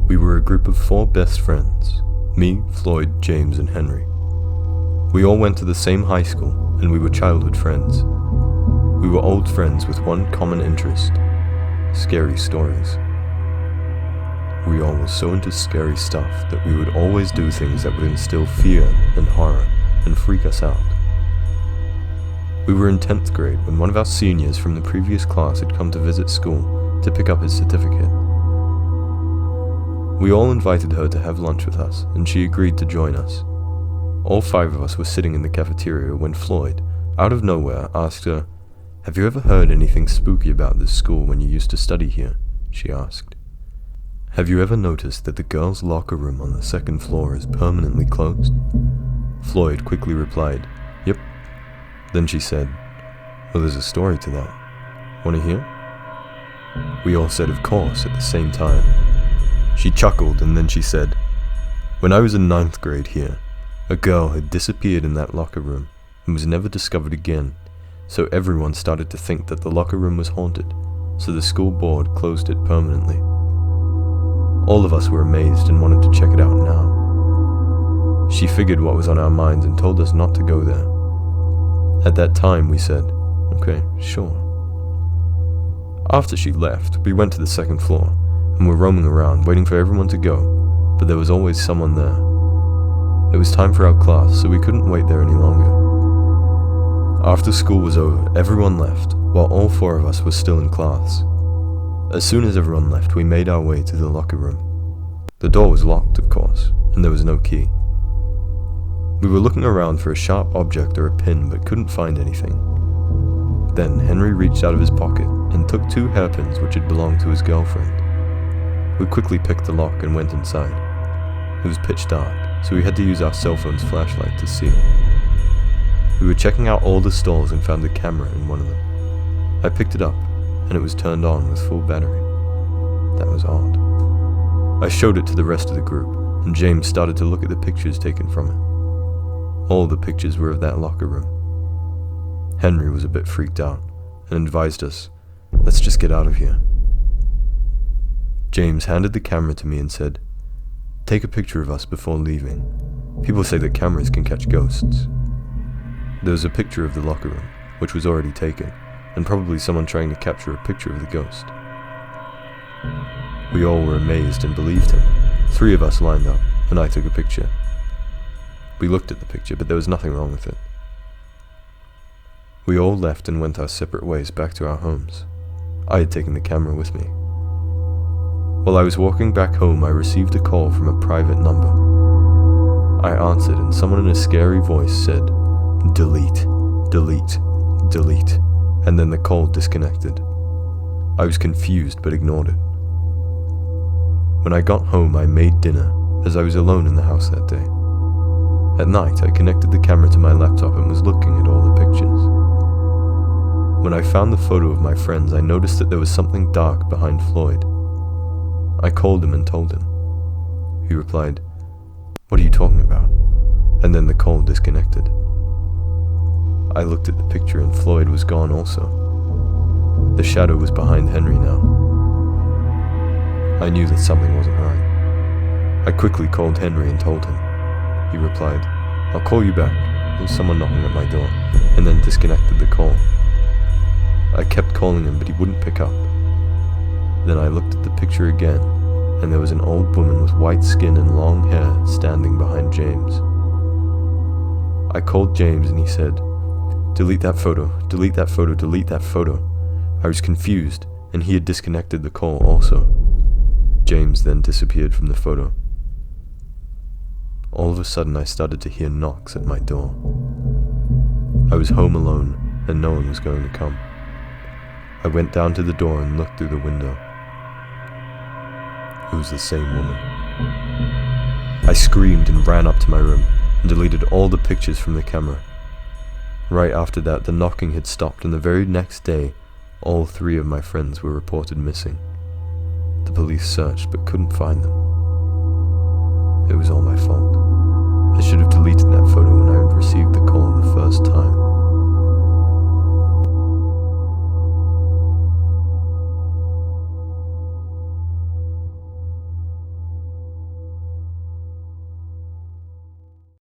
We were a group of 4 best friends, me, Floyd, James, and Henry. We all went to the same high school, and we were childhood friends. We were old friends with one common interest: scary stories. We all were so into scary stuff that we would always do things that would instill fear and horror and freak us out. We were in 10th grade when one of our seniors from the previous class had come to visit school to pick up his certificate. We all invited her to have lunch with us, and she agreed to join us. All 5 of us were sitting in the cafeteria when Floyd, out of nowhere, asked her, "Have you ever heard anything spooky about this school when you used to study here?" she asked. "Have you ever noticed that the girls' locker room on the 2nd floor is permanently closed?" Floyd quickly replied, "Yep." Then she said, "Well, there's a story to that. Want to hear?" We all said of course at the same time. She chuckled and then she said, "When I was in 9th grade here, a girl had disappeared in that locker room and was never discovered again, so everyone started to think that the locker room was haunted, so the school board closed it permanently. All of us were amazed and wanted to check it out now. She figured what was on our minds and told us not to go there. At that time we said, okay, sure." After she left, we went to the 2nd floor and were roaming around waiting for everyone to go, but there was always someone there. It was time for our class, so we couldn't wait there any longer. After school was over, everyone left, while all 4 of us were still in class. As soon as everyone left, we made our way to the locker room. The door was locked, of course, and there was no key. We were looking around for a sharp object or a pin, but couldn't find anything. Then Henry reached out of his pocket and took 2 hairpins which had belonged to his girlfriend. We quickly picked the lock and went inside. It was pitch dark, so we had to use our cell phone's flashlight to see. We were checking out all the stalls and found a camera in one of them. I picked it up, and it was turned on with full battery. That was odd. I showed it to the rest of the group, and James started to look at the pictures taken from it. All the pictures were of that locker room. Henry was a bit freaked out, and advised us, "Let's just get out of here." James handed the camera to me and said, "Take a picture of us before leaving. People say that cameras can catch ghosts." There was a picture of the locker room, which was already taken, and probably someone trying to capture a picture of the ghost. We all were amazed and believed him. 3 of us lined up, and I took a picture. We looked at the picture, but there was nothing wrong with it. We all left and went our separate ways back to our homes. I had taken the camera with me. While I was walking back home, I received a call from a private number. I answered, and someone in a scary voice said, "Delete, delete, delete," and then the call disconnected. I was confused but ignored it. When I got home, I made dinner, as I was alone in the house that day. At night, I connected the camera to my laptop and was looking at all the pictures. When I found the photo of my friends, I noticed that there was something dark behind Floyd. I called him and told him. He replied, "What are you talking about?" And then the call disconnected. I looked at the picture and Floyd was gone also. The shadow was behind Henry now. I knew that something wasn't right. I quickly called Henry and told him. He replied, "I'll call you back. There's someone knocking at my door," and then disconnected the call. I kept calling him, but he wouldn't pick up. Then I looked at the picture again, and there was an old woman with white skin and long hair standing behind James. I called James and he said, "Delete that photo, delete that photo, delete that photo." I was confused, and he had disconnected the call also. James then disappeared from the photo. All of a sudden I started to hear knocks at my door. I was home alone, and no one was going to come. I went down to the door and looked through the window. It was the same woman. I screamed and ran up to my room and deleted all the pictures from the camera. Right after that, the knocking had stopped, and the very next day, all 3 of my friends were reported missing. The police searched but couldn't find them. It was all my fault. I should have deleted that photo when I had received the call the first time.